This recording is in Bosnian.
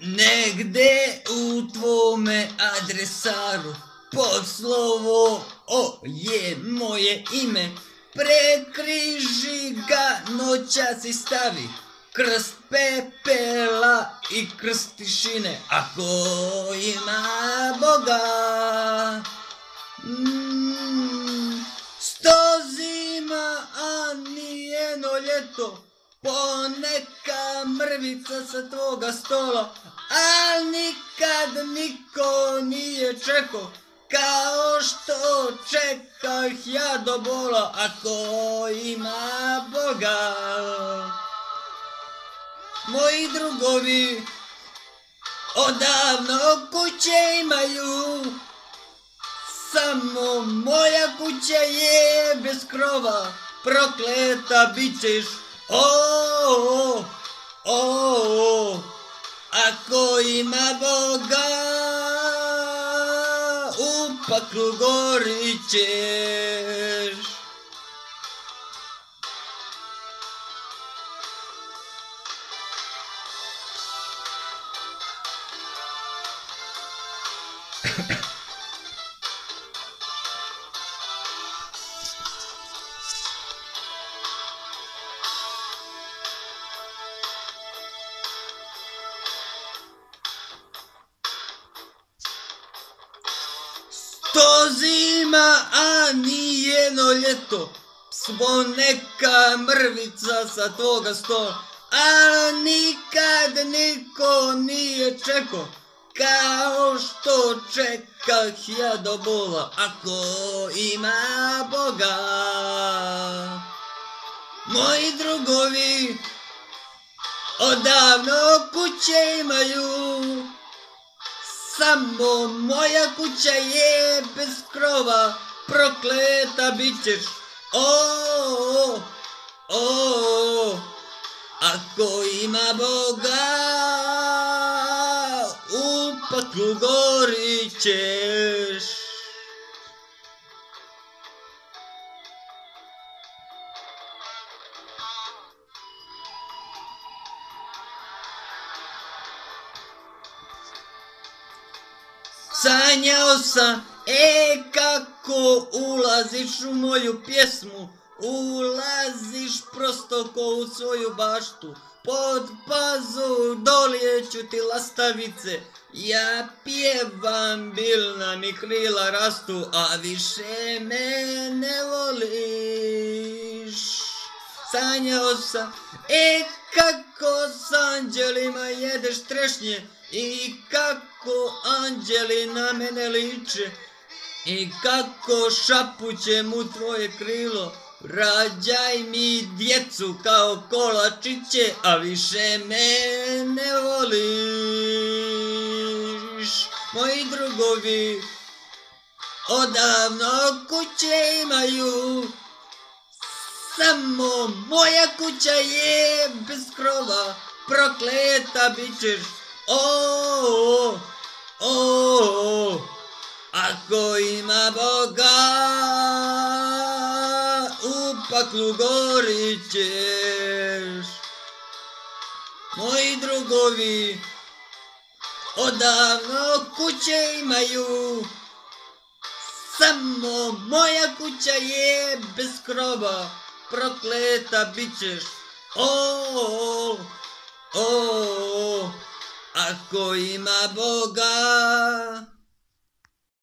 Negde u tvome adresaru pod slovo O je moje ime. Prekriži ga noćas i stavi krst pepela i krst tišine, ako ima Boga. 100 zima, a nijedno ljeto, poneka mrvica sa tvoga stola, a nikad niko nije čekao kao što čekah ja do bola, ako ima Boga. Moji drugovi odavno kuće imaju, samo moja kuća je bez krova, prokleta bit ćeš, ako ima Boga, u paklu gorit ćeš. To zima, a nijedno ljeto, svo neka mrvica sa tvoga stola, a nikad niko nije čekao kao što čekah ja do bola, ako ima Boga. Moji drugovi odavno kuće imaju, samo moja kuća je bez krova, prokleta bit ćeš, ako ima Boga, u paklu gorit ćeš. Sanjao sam, kako ulaziš u moju pjesmu, ulaziš prosto ko u svoju baštu, pod pazu dolijeću ti lastavice, ja pjevam, bilna mi krila rastu, a više me ne voliš. Sanjao sam, kako s anđelima jedeš trešnje i kako anđeli na mene liče i kako šapućem u tvoje krilo. Rađaj mi djecu kao kolačiće, a više me ne voliš. Moji drugovi odavno kuće imaju, samo moja kuća je bez krova, prokleta bit ćeš, ako ima Boga, u paklu gorit ćeš. Moji drugovi odavno kuće imaju, samo moja kuća je bez krova, prokleta bit ćeš, ako ima Boga.